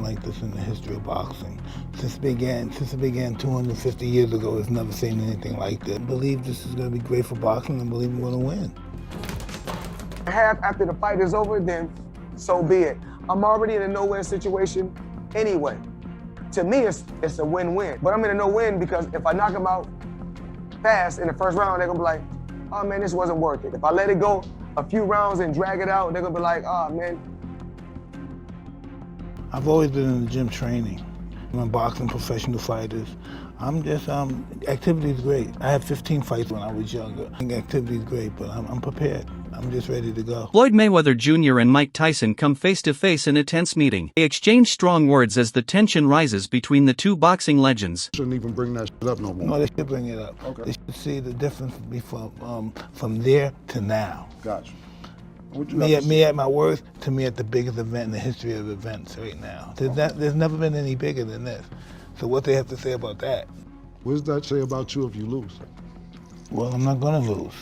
like this in the history of boxing. Since it began 250 years ago, it's never seen anything like this. I believe this is going to be great for boxing and believe I'm going to win. Half after the fight is over, then so be it. I'm already in a no-win situation anyway. To me, it's a win-win. But I'm in a no-win because if I knock him out fast in the first round, they're gonna be like, oh man, this wasn't worth it. If I let it go a few rounds and drag it out, they're gonna be like, oh man. I've always been in the gym training. I'm boxing professional fighters. I'm just, activity is great. I had 15 fights when I was younger. I think activity is great, but I'm prepared. I'm just ready to go. Floyd Mayweather Jr. and Mike Tyson come face-to-face in a tense meeting. They exchange strong words as the tension rises between the two boxing legends. Shouldn't even bring that shit up no more. No, they should bring it up. Okay. They should see the difference from there to now. Gotcha. Me at my worst, to me at the biggest event in the history of events right now. There's never been any bigger than this. So what they have to say about that? What does that say about you if you lose? Well, I'm not gonna lose.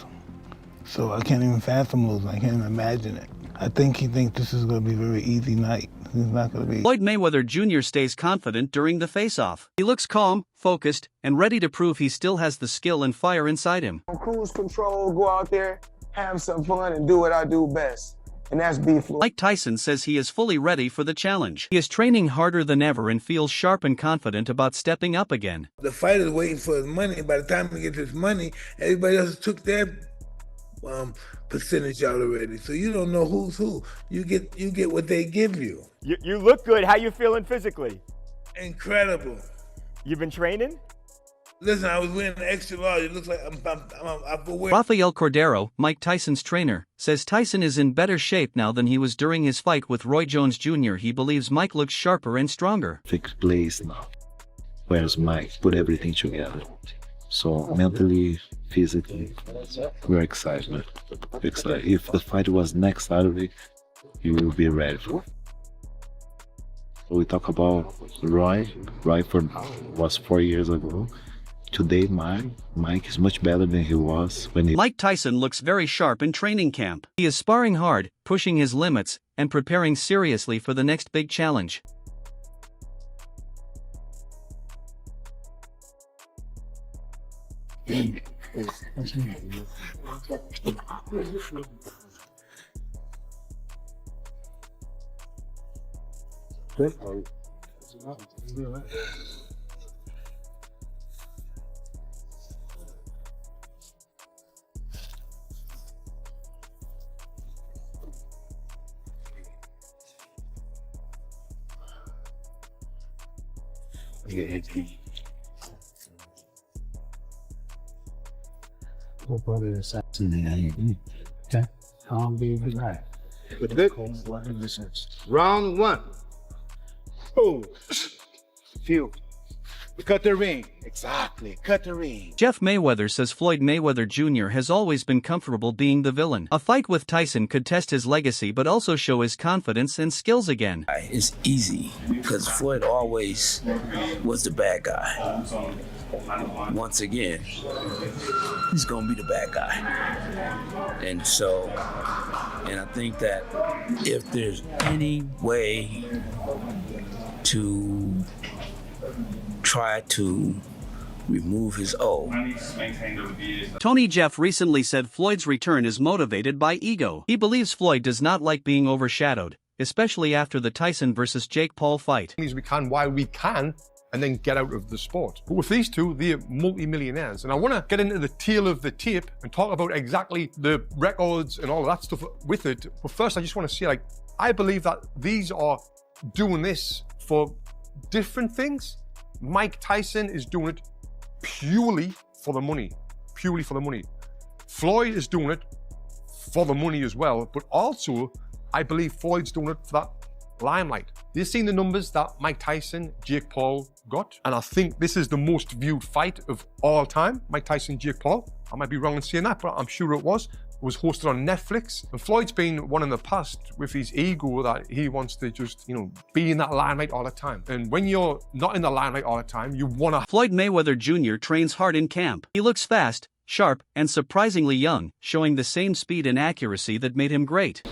So I can't even fathom losing. I can't even imagine it. I think he thinks this is gonna be a very easy night. It's not gonna be. Floyd Mayweather Jr. stays confident during the face-off. He looks calm, focused, and ready to prove he still has the skill and fire inside him. Cruise control, go out there, have some fun, and do what I do best. And that's be Floyd. Mike Tyson says he is fully ready for the challenge. He is training harder than ever and feels sharp and confident about stepping up again. The fighter's waiting for his money. By the time he gets his money, everybody else took their percentage out already. So you don't know who's who. You get what they give you. You look good. How you feeling physically? Incredible. You've been training? Listen, I was wearing an extra large. It looks like I'm Rafael Cordero, Mike Tyson's trainer, says Tyson is in better shape now than he was during his fight with Roy Jones Jr. He believes Mike looks sharper and stronger. Fixed place now. Where's Mike? Put everything together. So mentally, physically, we're excited. If the fight was next Saturday, you will be ready for it. We talk about Roy was 4 years ago. Today, Mike is much better than he was when he... Mike Tyson looks very sharp in training camp. He is sparring hard, pushing his limits, and preparing seriously for the next big challenge. Okay, I'll be right. Round one. Oh, phew. Cut the ring. Exactly, cut the ring. Jeff Mayweather says Floyd Mayweather Jr. has always been comfortable being the villain. A fight with Tyson could test his legacy but also show his confidence and skills again. It's easy because Floyd always was the bad guy. Once again, he's gonna be the bad guy. And I think that if there's any way to try to remove his O. Tony Jeff recently said Floyd's return is motivated by ego. He believes Floyd does not like being overshadowed, especially after the Tyson versus Jake Paul fight. We can while we can, and then get out of the sport. But with these two, they're multi-millionaires. And I want to get into the tail of the tape and talk about exactly the records and all of that stuff with it. But first, I just want to say, I believe that these are doing this for different things. Mike Tyson is doing it purely for the money. Purely for the money. Floyd is doing it for the money as well, but also, I believe Floyd's doing it for that limelight. They've seen the numbers that Mike Tyson, Jake Paul got, and I think this is the most viewed fight of all time, Mike Tyson, Jake Paul. I might be wrong in saying that, but I'm sure it was. It was hosted on Netflix, and Floyd's been one in the past with his ego that he wants to just, be in that limelight all the time. And when you're not in the limelight all the time, you wanna... Floyd Mayweather Jr. trains hard in camp. He looks fast, sharp, and surprisingly young, showing the same speed and accuracy that made him great.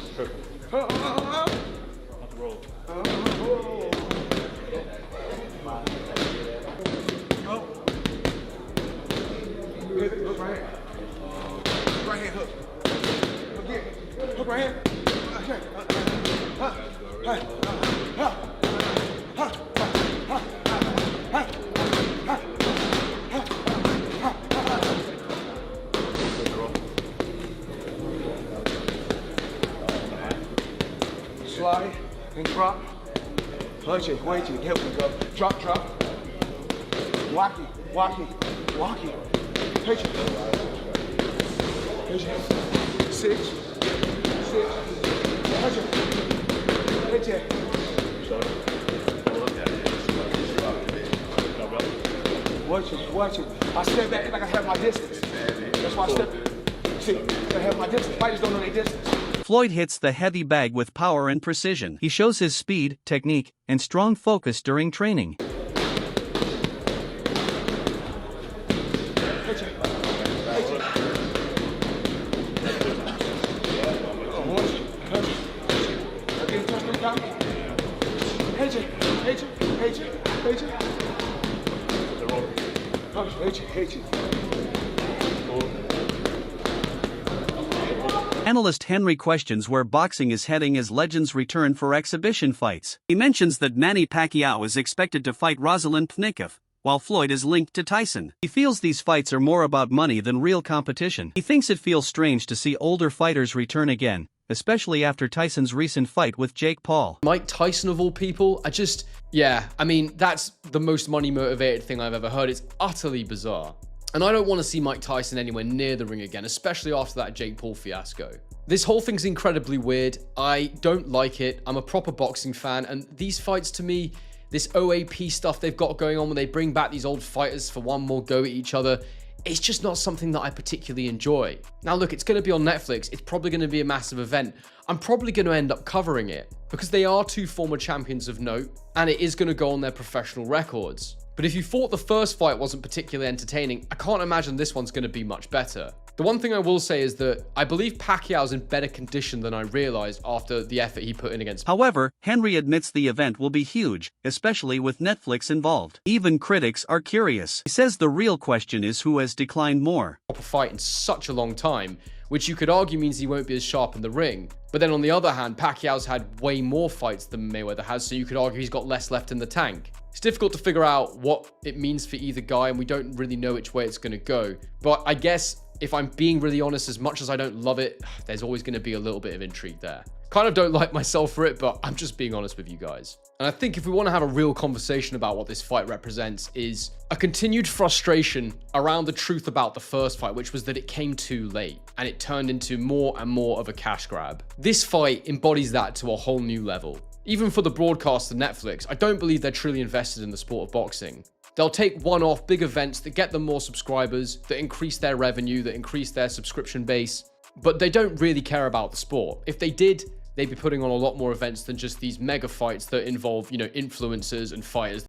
Punch it, here we go. Drop. Walk it. Pitch it. Six. Punch it. Pitch it. Watch it. I step back like I have my distance. That's why I step. See, I have my distance. Fighters don't know their distance. Floyd hits the heavy bag with power and precision. He shows his speed, technique, and strong focus during training. Analyst Henry questions where boxing is heading as legends return for exhibition fights. He mentions that Manny Pacquiao is expected to fight Rosalind Pnikoff, while Floyd is linked to Tyson. He feels these fights are more about money than real competition. He thinks it feels strange to see older fighters return again, especially after Tyson's recent fight with Jake Paul. Mike Tyson of all people, I mean, that's the most money-motivated thing I've ever heard. It's utterly bizarre. And I don't want to see Mike Tyson anywhere near the ring again, especially after that Jake Paul fiasco. This whole thing's incredibly weird. I don't like it. I'm a proper boxing fan, and these fights to me, this OAP stuff they've got going on when they bring back these old fighters for one more go at each other, it's just not something that I particularly enjoy. Now look, it's going to be on Netflix. It's probably going to be a massive event. I'm probably going to end up covering it because they are two former champions of note, and it is going to go on their professional records. But if you thought the first fight wasn't particularly entertaining, I can't imagine this one's going to be much better. The one thing I will say is that I believe Pacquiao's in better condition than I realized after the effort he put in against. However, Henry admits the event will be huge, especially with Netflix involved. Even critics are curious. He says the real question is who has declined more. Proper fight in such a long time, which you could argue means he won't be as sharp in the ring. But then on the other hand, Pacquiao's had way more fights than Mayweather has, so you could argue he's got less left in the tank. It's difficult to figure out what it means for either guy, and we don't really know which way it's going to go. But I guess if I'm being really honest, as much as I don't love it, there's always going to be a little bit of intrigue there. Kind of don't like myself for it, but I'm just being honest with you guys. And I think if we want to have a real conversation about what this fight represents is a continued frustration around the truth about the first fight, which was that it came too late and it turned into more and more of a cash grab. This fight embodies that to a whole new level. Even for the broadcast and Netflix, I don't believe they're truly invested in the sport of boxing. They'll take one-off big events that get them more subscribers, that increase their revenue, that increase their subscription base, but they don't really care about the sport. If they did, they'd be putting on a lot more events than just these mega fights that involve, influencers and fighters